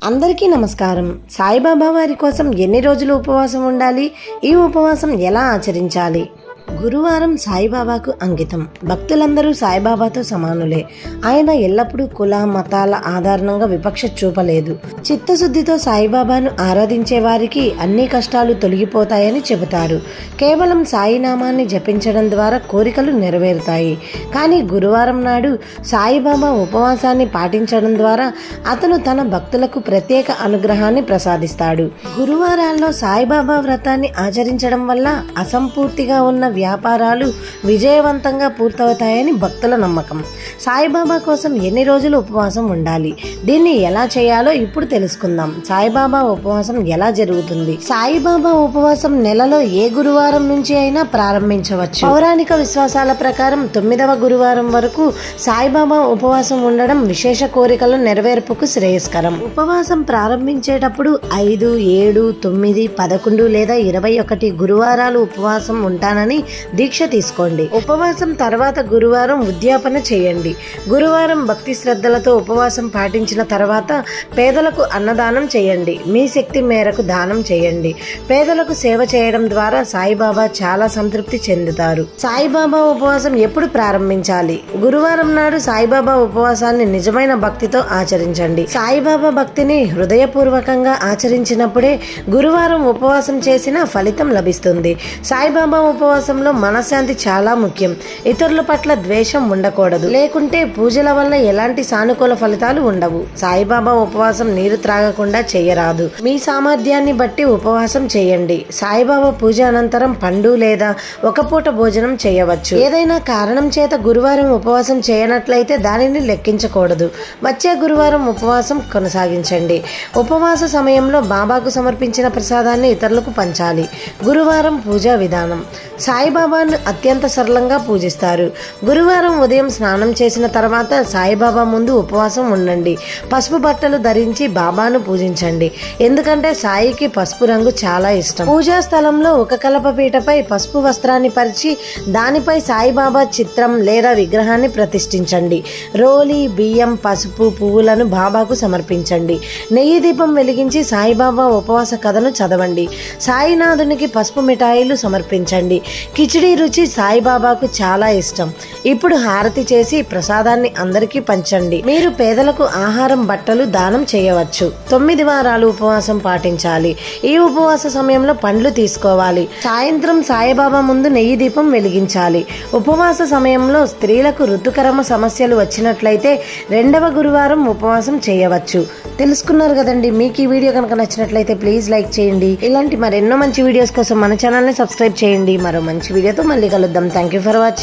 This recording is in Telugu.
అందరికీ నమస్కారం. సాయిబాబా వారి కోసం ఎన్ని రోజులు ఉపవాసం ఉండాలి? ఈ ఉపవాసం ఎలా ఆచరించాలి? గురువారం సాయిబాబాకు అంకితం. భక్తులందరూ సాయిబాబాతో సమానులే. ఆయన ఎల్లప్పుడూ కుల మతాల ఆధారంగా వివక్ష చూపలేదు. చిత్తశుద్ధితో సాయిబాబాను ఆరాధించే వారికి అన్ని కష్టాలు తొలగిపోతాయని చెబుతారు. కేవలం సాయినామాన్ని జపించడం ద్వారా కోరికలు నెరవేరుతాయి. కానీ గురువారం నాడు సాయిబాబా ఉపవాసాన్ని పాటించడం ద్వారా అతను తన భక్తులకు ప్రత్యేక అనుగ్రహాన్ని ప్రసాదిస్తాడు. గురువారాల్లో సాయిబాబా వ్రతాన్ని ఆచరించడం వల్ల అసంపూర్తిగా ఉన్న వ్యాపారాలు విజయవంతంగా పూర్తవుతాయని భక్తుల నమ్మకం. సాయిబాబా కోసం ఎన్ని రోజులు ఉపవాసం ఉండాలి? దీన్ని ఎలా చేయాలో ఇప్పుడు తెలుసుకుందాం. సాయిబాబా ఉపవాసం ఎలా జరుగుతుంది? సాయిబాబా ఉపవాసం నెలలో ఏ గురువారం నుంచి అయినా ప్రారంభించవచ్చు. పౌరాణిక విశ్వాసాల ప్రకారం 9వ గురువారం వరకు సాయిబాబా ఉపవాసం ఉండడం విశేష కోరికల నెరవేర్పుకు శ్రేయస్కరం. ఉపవాసం ప్రారంభించేటప్పుడు 5, 7, 9, 11 లేదా 21 గురువారాలు ఉపవాసం ఉంటానని దీక్ష తీసుకోండి. ఉపవాసం తర్వాత గురువారం ఉద్యాపన చేయండి. గురువారం భక్తి శ్రద్ధలతో ఉపవాసం పాటించిన తర్వాత పేదలకు అన్నదానం చేయండి. మీ శక్తి మేరకు దానం చేయండి. పేదలకు సేవ చేయడం ద్వారా సాయిబాబా చాలా సంతృప్తి చెందుతారు. సాయిబాబా ఉపవాసం ఎప్పుడు ప్రారంభించాలి? గురువారం నాడు సాయిబాబా ఉపవాసాన్ని నిజమైన భక్తితో ఆచరించండి. సాయిబాబా భక్తిని హృదయపూర్వకంగా ఆచరించినప్పుడే గురువారం ఉపవాసం చేసిన ఫలితం లభిస్తుంది. సాయిబాబా ఉపవాసంలో మనశ్శాంతి చాలా ముఖ్యం. ఇతరుల పట్ల ద్వేషం ఉండకూడదు. లేకుంటే పూజల వల్ల ఎలాంటి సానుకూల ఫలితాలు ఉండవు. సాయిబాబా ఉపవాసం నీరు త్రాగకుండా చేయరాదు. మీ సామర్థ్యాన్ని బట్టి ఉపవాసం చేయండి. సాయిబాబా పూజ అనంతరం పండు లేదా ఒక పూట భోజనం చేయవచ్చు. ఏదైనా కారణం చేత గురువారం ఉపవాసం చేయనట్లయితే దానిని లెక్కించకూడదు. వచ్చే గురువారం ఉపవాసం కొనసాగించండి. ఉపవాస సమయంలో బాబాకు సమర్పించిన ప్రసాదాన్ని ఇతరులకు పంచాలి. గురువారం పూజా విధానం. సాయిబాబాను అత్యంత సరళంగా పూజిస్తారు. గురువారం ఉదయం స్నానం చేసిన తర్వాత సాయిబాబా ముందు ఉపవాసం ఉండండి. పసుపు బట్టలు ధరించి బాబాను పూజించండి. ఎందుకంటే సాయికి పసుపు రంగు చాలా ఇష్టం. పూజా స్థలంలో ఒక కలపపీటపై పసుపు వస్త్రాన్ని పరిచి దానిపై సాయిబాబా చిత్రం లేదా విగ్రహాన్ని ప్రతిష్ఠించండి. రోలి, బియ్యం, పసుపు, పువ్వులను బాబాకు సమర్పించండి. నెయ్యి దీపం వెలిగించి సాయిబాబా ఉపవాస కథను చదవండి. సాయినాథునికి పసుపు మిఠాయిలు సమర్పించండి. కిచిడి రుచి సాయిబాబాకు చాలా ఇష్టం. ఇప్పుడు హారతి చేసి ప్రసాదాన్ని అందరికీ పంచండి. మీరు పేదలకు ఆహారం, బట్టలు దానం చేయవచ్చు. 9 వారాలు ఉపవాసం పాటించాలి. ఈ ఉపవాస సమయంలో పండ్లు తీసుకోవాలి. సాయంత్రం సాయిబాబా ముందు నెయ్యి దీపం వెలిగించాలి. ఉపవాస సమయంలో స్త్రీలకు ఋతుక్రమ సమస్యలు వచ్చినట్లయితే 2వ గురువారం ఉపవాసం చేయవచ్చు. తెలుసుకున్నారు కదండి. మీకు ఈ వీడియో కనుక నచ్చినట్లయితే ప్లీజ్ లైక్ చేయండి. ఇలాంటి మరెన్నో మంచి వీడియోస్ కోసం మన ఛానల్ని సబ్స్క్రైబ్ చేయండి. మరో మంచి వీడియోతో మళ్ళీ కలుద్దాం. Thank you for watching.